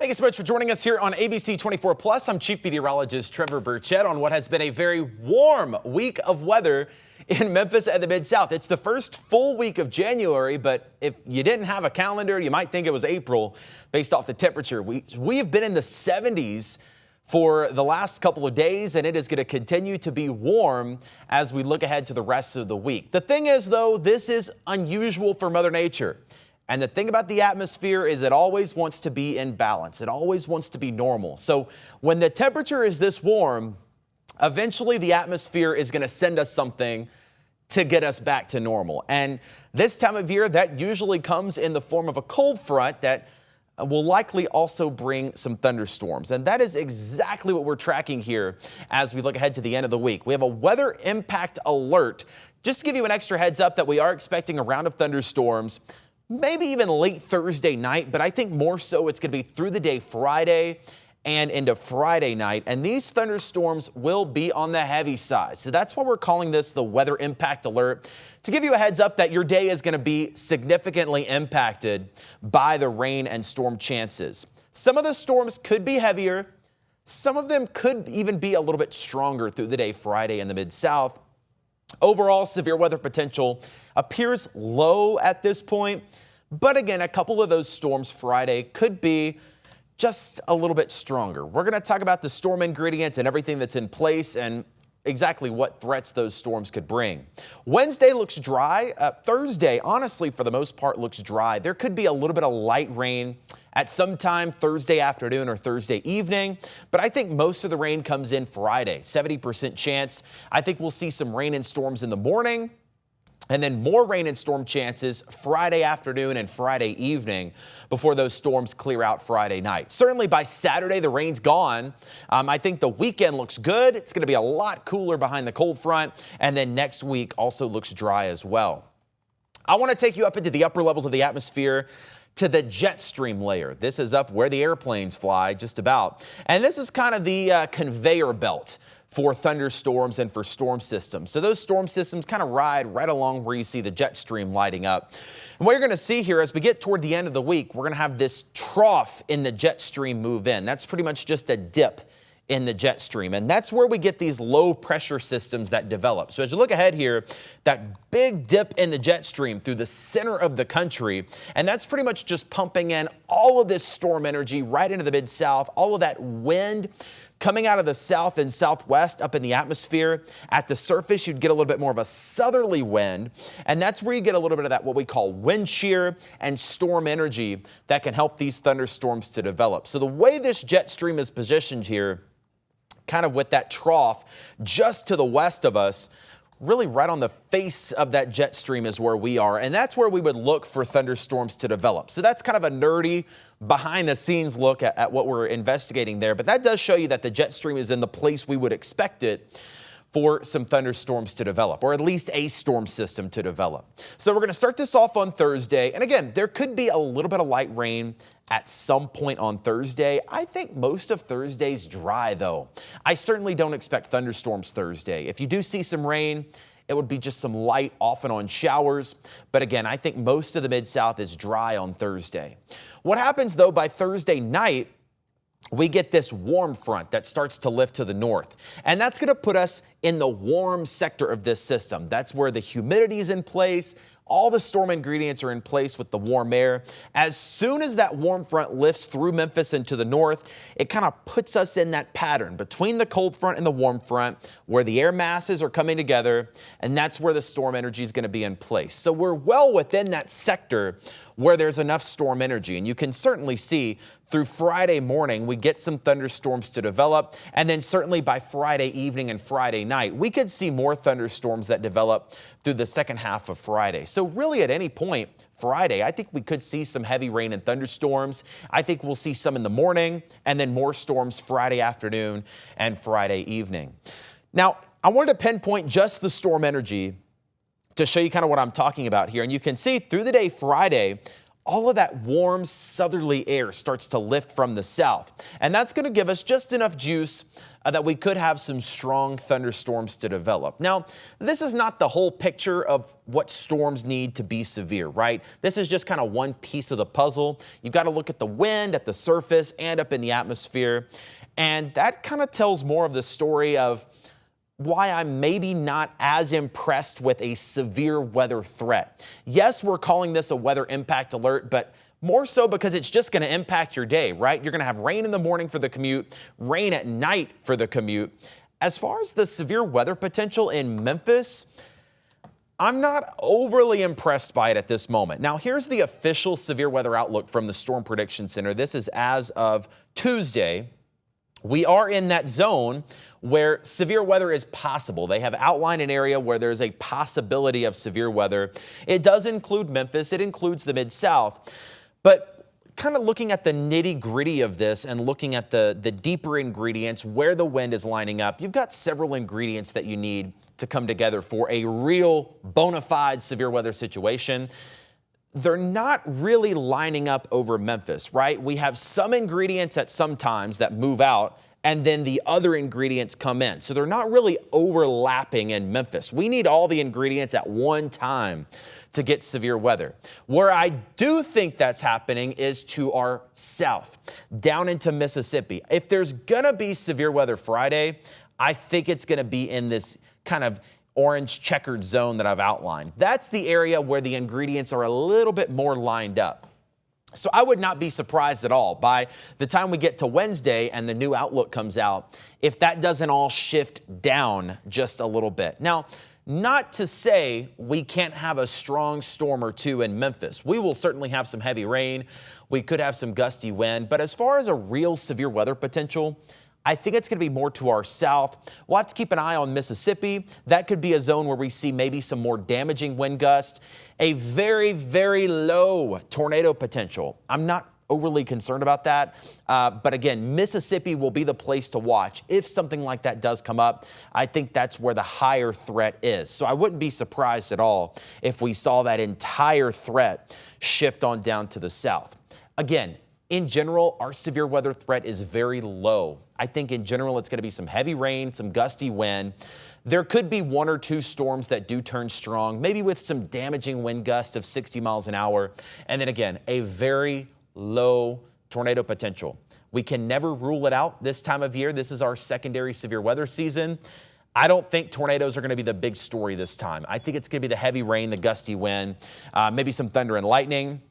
Thank you so much for joining us here on ABC24 Plus. I'm Chief Meteorologist Trevor Birchett on what has been a very warm week of weather in Memphis and the Mid-South. It's the first full week of January, but if you didn't have a calendar, you might think it was April based off the temperature. We have been in the 70s for the last couple of days, and it is going to continue to be warm as we look ahead to the rest of the week. The thing is, though, this is unusual for Mother Nature. And the thing about the atmosphere is it always wants to be in balance. It always wants to be normal. So when the temperature is this warm, eventually the atmosphere is going to send us something to get us back to normal. And this time of year, that usually comes in the form of a cold front that will likely also bring some thunderstorms. And that is exactly what we're tracking here as we look ahead to the end of the week. We have a weather impact alert. Just to give you an extra heads up that we are expecting a round of thunderstorms, maybe even late Thursday night, but I think more so it's going to be through the day Friday and into Friday night. And these thunderstorms will be on the heavy side. So that's why we're calling this the weather impact alert, to give you a heads up that your day is going to be significantly impacted by the rain and storm chances. Some of the storms could be heavier. Some of them could even be a little bit stronger through the day Friday in the Mid-South. Overall, severe weather potential appears low at this point. But again, a couple of those storms Friday could be just a little bit stronger. We're going to talk about the storm ingredients and everything that's in place and exactly what threats those storms could bring. Wednesday looks dry. Thursday, honestly, for the most part, looks dry. There could be a little bit of light rain at some time Thursday afternoon or Thursday evening, but I think most of the rain comes in Friday, 70% chance. I think we'll see some rain and storms in the morning, and then more rain and storm chances Friday afternoon and Friday evening before those storms clear out Friday night. Certainly by Saturday, the rain's gone. I think the weekend looks good. It's going to be a lot cooler behind the cold front, and then next week also looks dry as well. I want to take you up into the upper levels of the atmosphere to the jet stream layer. This is up where the airplanes fly, just about. And this is kind of the conveyor belt for thunderstorms and for storm systems. So those storm systems kind of ride right along where you see the jet stream lighting up. And what you're going to see here as we get toward the end of the week, we're going to have this trough in the jet stream move in. That's pretty much just a dip in the jet stream. And that's where we get these low pressure systems that develop. So as you look ahead here, that big dip in the jet stream through the center of the country, and that's pretty much just pumping in all of this storm energy right into the Mid-South, all of that wind coming out of the south and southwest up in the atmosphere. At the surface, you'd get a little bit more of a southerly wind, and that's where you get a little bit of that what we call wind shear and storm energy that can help these thunderstorms to develop. So the way this jet stream is positioned here, kind of with that trough just to the west of us, really right on the face of that jet stream is where we are. And that's where we would look for thunderstorms to develop. So that's kind of a nerdy behind the scenes look at what we're investigating there. But that does show you that the jet stream is in the place we would expect it for some thunderstorms to develop, or at least a storm system to develop. So we're going to start this off on Thursday. And again, there could be a little bit of light rain at some point on Thursday. I think most of Thursday's dry, though. I certainly don't expect thunderstorms Thursday. If you do see some rain, it would be just some light off and on showers. But again, I think most of the Mid-South is dry on Thursday. What happens, though, by Thursday night, we get this warm front that starts to lift to the north. And that's going to put us in the warm sector of this system. That's where the humidity is in place. All the storm ingredients are in place with the warm air. As soon as that warm front lifts through Memphis into the north, it kind of puts us in that pattern between the cold front and the warm front where the air masses are coming together, and that's where the storm energy is going to be in place. So we're well within that sector where there's enough storm energy, and you can certainly see through Friday morning, we get some thunderstorms to develop. And then certainly by Friday evening and Friday night, we could see more thunderstorms that develop through the second half of Friday. So really at any point Friday, I think we could see some heavy rain and thunderstorms. I think we'll see some in the morning and then more storms Friday afternoon and Friday evening. Now, I wanted to pinpoint just the storm energy to show you kind of what I'm talking about here. And you can see through the day Friday, all of that warm southerly air starts to lift from the south. And that's going to give us just enough juice that we could have some strong thunderstorms to develop. Now, this is not the whole picture of what storms need to be severe, right? This is just kind of one piece of the puzzle. You've got to look at the wind, at the surface, and up in the atmosphere. And that kind of tells more of the story of why I'm maybe not as impressed with a severe weather threat. Yes, we're calling this a weather impact alert, but more so because it's just going to impact your day, right? You're going to have rain in the morning for the commute, rain at night for the commute. As far as the severe weather potential in Memphis, I'm not overly impressed by it at this moment. Now, here's the official severe weather outlook from the Storm Prediction Center. This is as of Tuesday. We are in that zone where severe weather is possible. They have outlined an area where there's a possibility of severe weather. It does include Memphis. It includes the Mid-South. But kind of looking at the nitty-gritty of this and looking at the deeper ingredients, where the wind is lining up, you've got several ingredients that you need to come together for a real bona fide severe weather situation. They're not really lining up over Memphis, right? We have some ingredients at some times that move out, and then the other ingredients come in. So they're not really overlapping in Memphis. We need all the ingredients at one time to get severe weather. Where I do think that's happening is to our south, down into Mississippi. If there's gonna be severe weather Friday, I think it's gonna be in this kind of orange checkered zone that I've outlined. That's the area where the ingredients are a little bit more lined up. So I would not be surprised at all by the time we get to Wednesday and the new outlook comes out, if that doesn't all shift down just a little bit. Now, not to say we can't have a strong storm or two in Memphis. We will certainly have some heavy rain. We could have some gusty wind. But as far as a real severe weather potential, I think it's going to be more to our south. We'll have to keep an eye on Mississippi. That could be a zone where we see maybe some more damaging wind gusts. A very, very low tornado potential. I'm not overly concerned about that. But again, Mississippi will be the place to watch. If something like that does come up, I think that's where the higher threat is. So I wouldn't be surprised at all if we saw that entire threat shift on down to the south. Again, in general, our severe weather threat is very low. I think in general, it's going to be some heavy rain, some gusty wind. There could be one or two storms that do turn strong, maybe with some damaging wind gusts of 60 miles an hour. And then again, a very low tornado potential. We can never rule it out this time of year. This is our secondary severe weather season. I don't think tornadoes are going to be the big story this time. I think it's going to be the heavy rain, the gusty wind, maybe some thunder and lightning.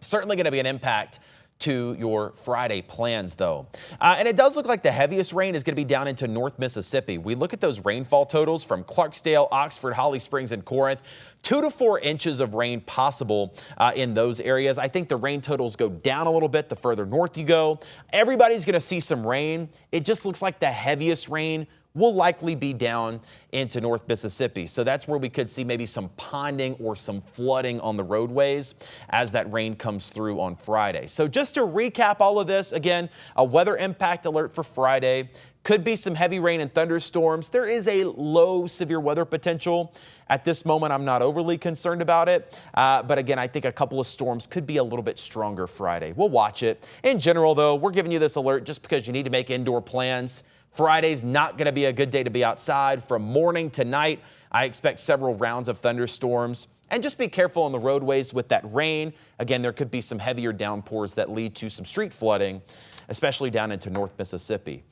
Certainly going to be an impact to your Friday plans, though. And it does look like the heaviest rain is going to be down into North Mississippi. We look at those rainfall totals from Clarksdale, Oxford, Holly Springs, and Corinth. 2 to 4 inches of rain possible in those areas. I think the rain totals go down a little bit the further north you go. Everybody's going to see some rain. It just looks like the heaviest rain will likely be down into North Mississippi. So that's where we could see maybe some ponding or some flooding on the roadways as that rain comes through on Friday. So just to recap all of this, again, a weather impact alert for Friday. Could be some heavy rain and thunderstorms. There is a low severe weather potential. At this moment, I'm not overly concerned about it. But again, I think a couple of storms could be a little bit stronger Friday. We'll watch it. In general, though, we're giving you this alert just because you need to make indoor plans. Friday's not going to be a good day to be outside. From morning to night, I expect several rounds of thunderstorms. And just be careful on the roadways with that rain. Again, there could be some heavier downpours that lead to some street flooding, especially down into North Mississippi.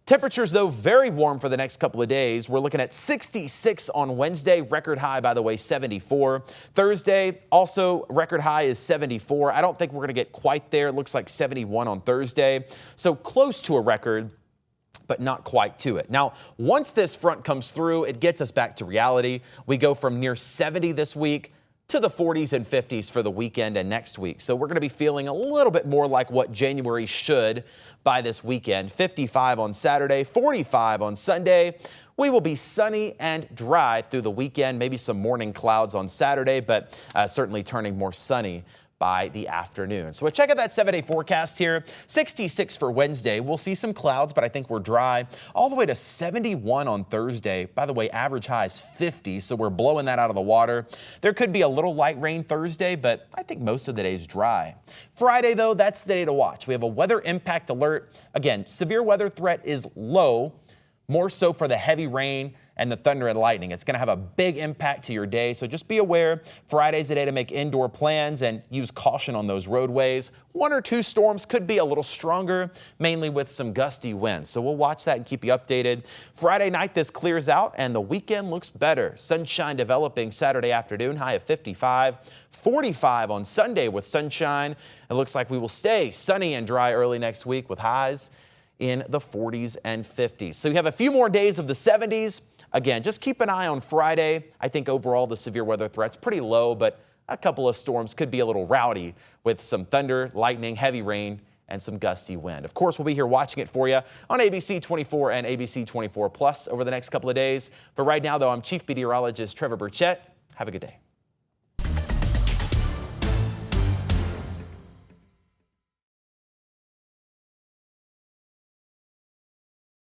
Temperatures, though, very warm for the next couple of days. We're looking at 66 on Wednesday. Record high, by the way, 74. Thursday, also record high is 74. I don't think we're going to get quite there. It looks like 71 on Thursday. So close to a record, but not quite to it. Now, once this front comes through, it gets us back to reality. We go from near 70 this week to the 40s and 50s for the weekend and next week. So we're going to be feeling a little bit more like what January should by this weekend. 55 on Saturday, 45 on Sunday. We will be sunny and dry through the weekend, maybe some morning clouds on Saturday, but certainly turning more sunny by the afternoon. So check out that 7-day forecast here. 66 for Wednesday. We'll see some clouds, but I think we're dry. All the way to 71 on Thursday. By the way, average high is 50, so we're blowing that out of the water. There could be a little light rain Thursday, but I think most of the day is dry. Friday, though, that's the day to watch. We have a weather impact alert. Again, severe weather threat is low, more so for the heavy rain and the thunder and lightning. It's going to have a big impact to your day, so just be aware. Friday's a day to make indoor plans and use caution on those roadways. 1 or 2 storms could be a little stronger, mainly with some gusty winds. So we'll watch that and keep you updated. Friday night, this clears out and the weekend looks better. Sunshine developing Saturday afternoon, high of 55. 45 on Sunday with sunshine. It looks like we will stay sunny and dry early next week with highs in the 40s and 50s. So we have a few more days of the 70s. Again, just keep an eye on Friday. I think overall the severe weather threat's pretty low, but a couple of storms could be a little rowdy with some thunder, lightning, heavy rain, and some gusty wind. Of course, we'll be here watching it for you on ABC24 and ABC24 Plus over the next couple of days. But right now, though, I'm Chief Meteorologist Trevor Birchett. Have a good day.